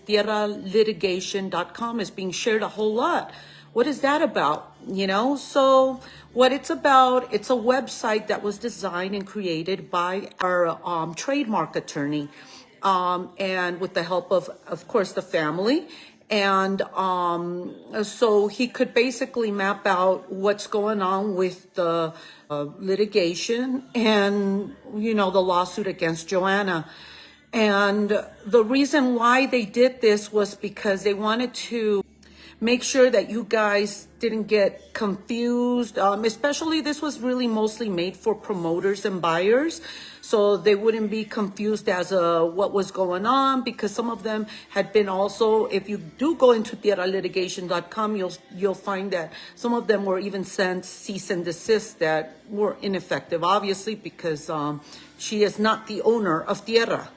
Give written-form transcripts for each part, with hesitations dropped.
𝐷ieraLitigation.com is being shared a whole lot. What is that about? So what it's about, it's a website that was designed and created by our trademark attorney, and with the help of course, the family. And so he could basically map out what's going on with the litigation and, the lawsuit against Joanna. And the reason why they did this was because they wanted to make sure that you guys didn't get confused. Especially this was really mostly made for promoters and buyers, so they wouldn't be confused as what was going on, because some of them had been also, if you do go into 𝐷ieraLitigation.com, you'll find that some of them were even sent cease and desist that were ineffective, obviously, because she is not the owner of Tierra.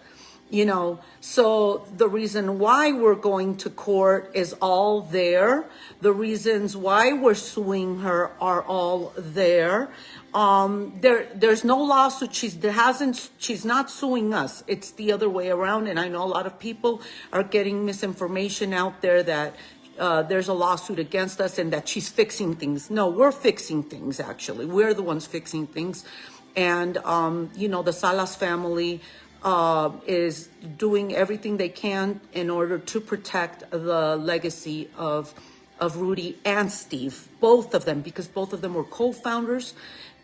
So the reason why we're going to court is all there. The reasons why we're suing her are all there. There's no lawsuit. She's not suing us. It's the other way around. And I know a lot of people are getting misinformation out there that there's a lawsuit against us and that she's fixing things. No, we're fixing things, actually. We're the ones fixing things. And, the Salas family is doing everything they can in order to protect the legacy of Rudy and Steve, both of them, because both of them were co-founders,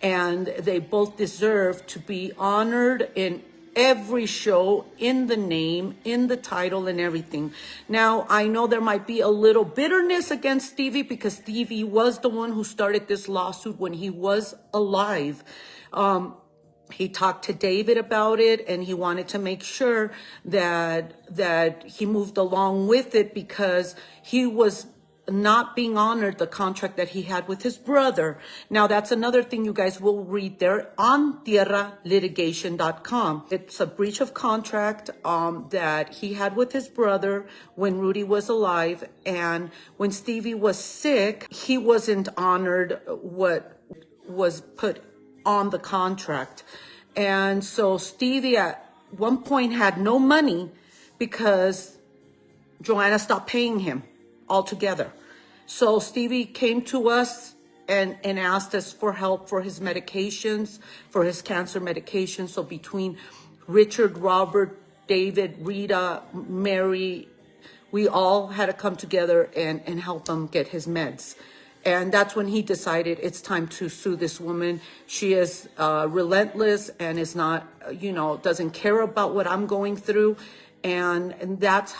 and they both deserve to be honored in every show, in the name, in the title, and everything. Now, I know there might be a little bitterness against Stevie, because Stevie was the one who started this lawsuit when he was alive. He talked to David about it, and he wanted to make sure that he moved along with it, because he was not being honored the contract that he had with his brother. Now, that's another thing you guys will read there on 𝐷ieraLitigation.com. It's a breach of contract that he had with his brother when Rudy was alive, and when Stevie was sick, he wasn't honored what was put on the contract. And so Stevie at one point had no money because Joanna stopped paying him altogether. So Stevie came to us and asked us for help for his medications, for his cancer medications. So between Richard, Robert, David, Rita, Mary, we all had to come together and help him get his meds. And that's when he decided it's time to sue this woman. She is relentless and is not, doesn't care about what I'm going through. And that's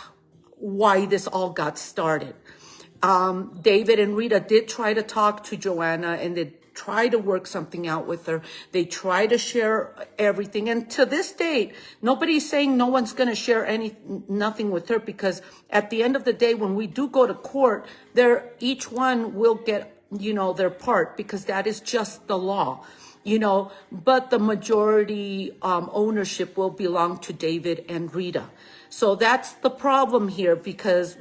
why this all got started. David and Rita did try to talk to Joanna, and they try to work something out with her. They try to share everything. And to this date, nobody's saying no one's going to share nothing with her, because at the end of the day, when we do go to court, each one will get, their part, because that is just the law, but the majority ownership will belong to David and Rita. So that's the problem here, because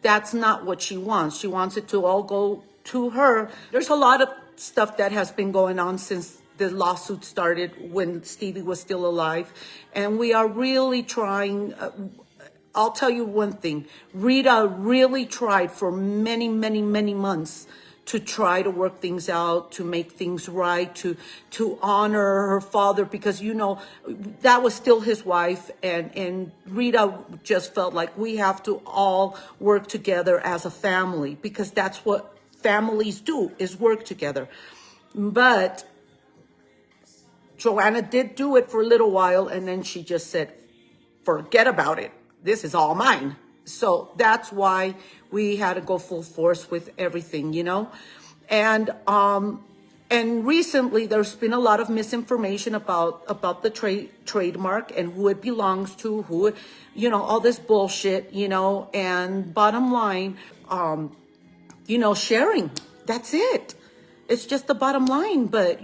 that's not what she wants. She wants it to all go to her. There's a lot of stuff that has been going on since the lawsuit started when Stevie was still alive. And we are really trying. I'll tell you one thing. Rita really tried for many, many, many months to try to work things out, to make things right, to honor her father, because, that was still his wife. And Rita just felt like we have to all work together as a family, because that's what families do, is work together. But Joanna did do it for a little while, and then she just said, forget about it. This is all mine. So that's why we had to go full force with everything, And recently there's been a lot of misinformation about the trademark and who it belongs to, all this bullshit, and bottom line, sharing. That's it. It's just the bottom line. But,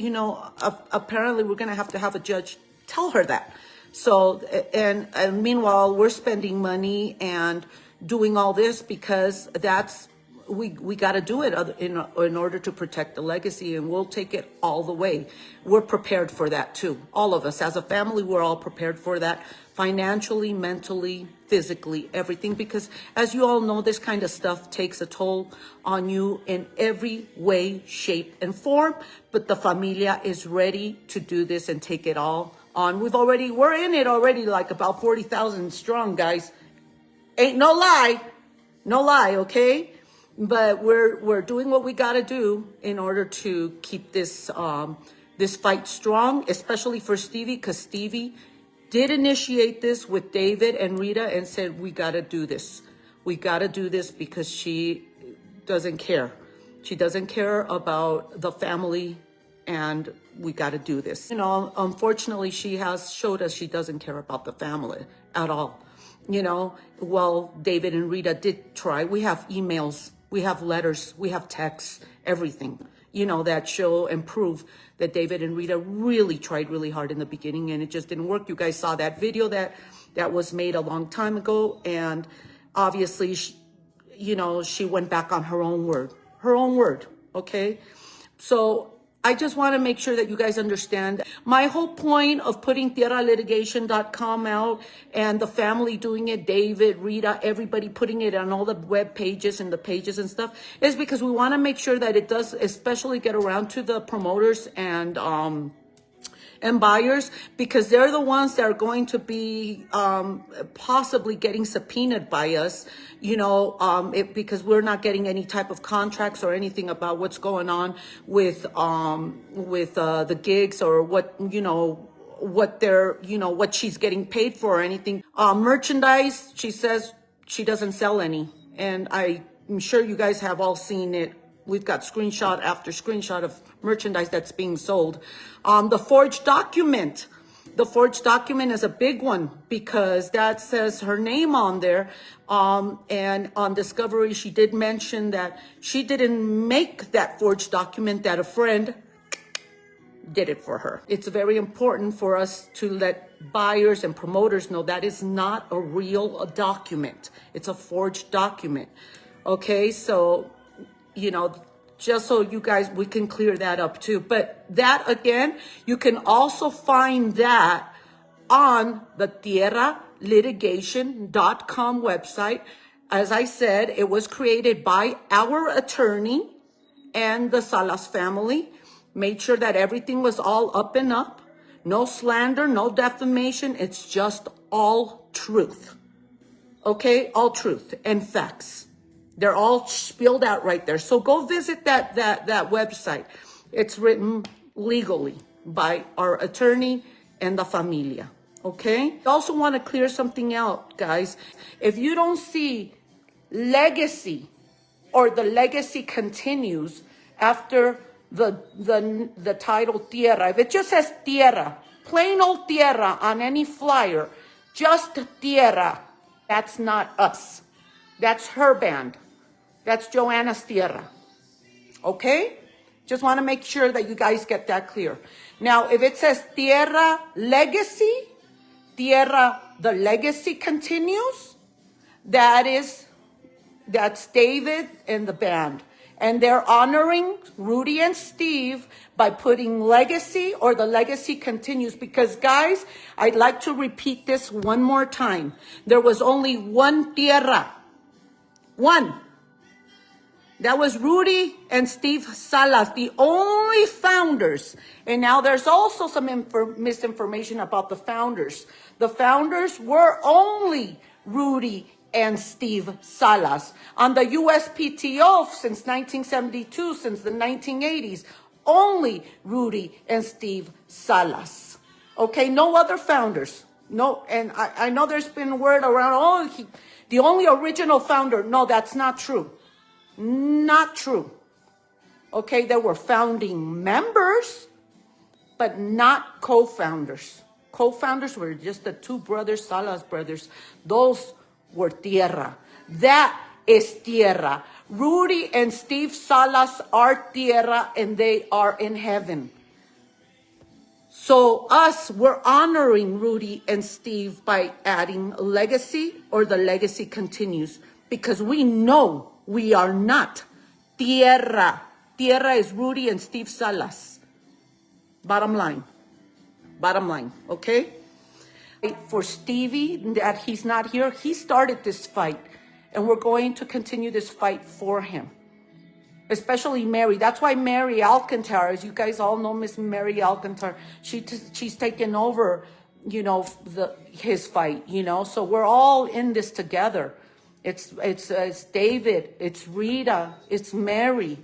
apparently we're going to have a judge tell her that. So, and meanwhile, we're spending money and doing all this because we got to do it in order to protect the legacy, and we'll take it all the way. We're prepared for that too. All of us as a family, we're all prepared for that, financially, mentally, physically, everything, because as you all know, this kind of stuff takes a toll on you in every way, shape, and form. But the familia is ready to do this and take it all on. We're in it already, like about 40,000 strong, guys. Ain't no lie, okay? But we're doing what we gotta do in order to keep this this fight strong, especially for Stevie, because Stevie did initiate this with David and Rita and said, we got to do this. We got to do this because she doesn't care. She doesn't care about the family, and we got to do this. You know, unfortunately, she has showed us she doesn't care about the family at all. You know, well, David and Rita did try. We have emails, we have letters, we have texts, everything, you know, that show and prove that David and Rita really tried really hard in the beginning, and it just didn't work. You guys saw that video that was made a long time ago, and obviously, you know, she went back on her own word, okay? So I just want to make sure that you guys understand. My whole point of putting TierraLitigation.com out and the family doing it, David, Rita, everybody putting it on all the web pages and the pages and stuff, is because we want to make sure that it does especially get around to the promoters and buyers, because they're the ones that are going to be possibly getting subpoenaed by us, you know, because we're not getting any type of contracts or anything about what's going on with the gigs, or what, you know, what they're, you know, what she's getting paid for or anything. Merchandise, she says she doesn't sell any, and I'm sure you guys have all seen it. We've got screenshot after screenshot of merchandise that's being sold. The forged document. The forged document is a big one because that says her name on there. And on Discovery, she did mention that she didn't make that forged document, that a friend did it for her. It's very important for us to let buyers and promoters know that is not a real document. It's a forged document. Okay, so, you know, just so you guys, we can clear that up too. But that, again, you can also find that on the TierraLitigation.com website. As I said, it was created by our attorney and the Salas family. Made sure that everything was all up and up. No slander, no defamation. It's just all truth. Okay? All truth and facts. They're all spelled out right there. So go visit that website. It's written legally by our attorney and the familia. Okay? I also want to clear something out, guys. If you don't see legacy or the legacy continues after the title Tierra, if it just says Tierra, plain old Tierra on any flyer, just Tierra, that's not us. That's her band. That's Joanna's Tierra. Okay? Just want to make sure that you guys get that clear. Now, if it says Tierra Legacy, Tierra, the legacy continues, that's David and the band. And they're honoring Rudy and Steve by putting legacy or the legacy continues. Because, guys, I'd like to repeat this one more time. There was only one Tierra. One. That was Rudy and Steve Salas, the only founders. And now there's also some misinformation about the founders. The founders were only Rudy and Steve Salas. On the USPTO since 1972, since the 1980s, only Rudy and Steve Salas. Okay, no other founders. No, and I know there's been word around, the only original founder. No, that's not true. Not true. Okay, there were founding members, but not co-founders. Co-founders were just the two brothers, Salas brothers. Those were Tierra. That is Tierra. Rudy and Steve Salas are Tierra, and they are in heaven. So we're honoring Rudy and Steve by adding legacy or the legacy continues, because we know we are not Tierra. Tierra is Rudy and Steve Salas. Bottom line. Bottom line, okay? For Stevie, that he's not here. He started this fight, and we're going to continue this fight for him. Especially Mary. That's why Mary 𝐤𝐵𝐾𝐻, as you guys all know, Miss Mary 𝐤𝐵𝐾𝐻, she's taken over, you know, his fight, you know. So we're all in this together. It's David, it's Rita, it's Mary,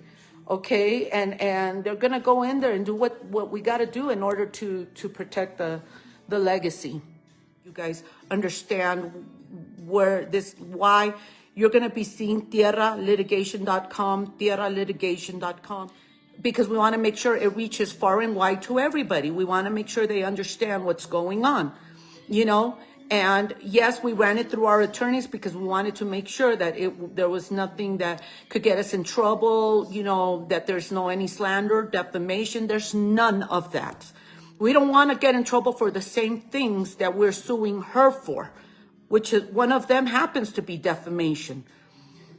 okay, and they're gonna go in there and do what we got to do in order to protect the legacy. You guys understand why you're going to be seeing tierralitigation.com, tierralitigation.com, because we want to make sure it reaches far and wide to everybody. We want to make sure they understand what's going on, you know. And yes, we ran it through our attorneys because we wanted to make sure that there was nothing that could get us in trouble, you know, that there's no any slander, defamation. There's none of that. We don't want to get in trouble for the same things that we're suing her for, which is one of them happens to be defamation.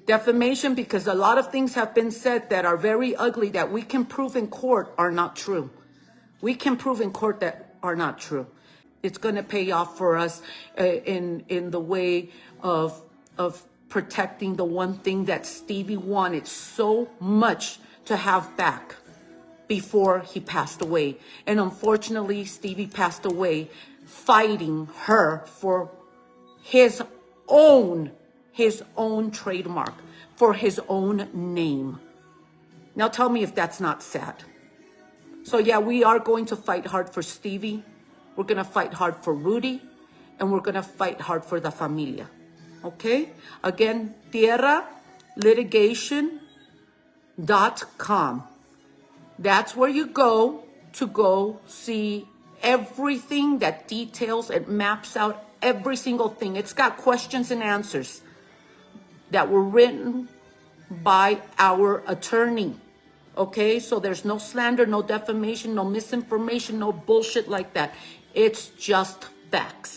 Defamation because a lot of things have been said that are very ugly that we can prove in court are not true. We can prove in court that are not true. It's going to pay off for us in the way of protecting the one thing that Stevie wanted so much to have back before he passed away. And unfortunately, Stevie passed away fighting her for his own trademark, for his own name. Now tell me if that's not sad. So yeah, we are going to fight hard for Stevie. We're going to fight hard for Rudy, and we're going to fight hard for the familia. Okay? Again, tierralitigation.com. That's where you go to see everything that details and maps out every single thing. It's got questions and answers that were written by our attorney. Okay? So there's no slander, no defamation, no misinformation, no bullshit like that. It's just facts.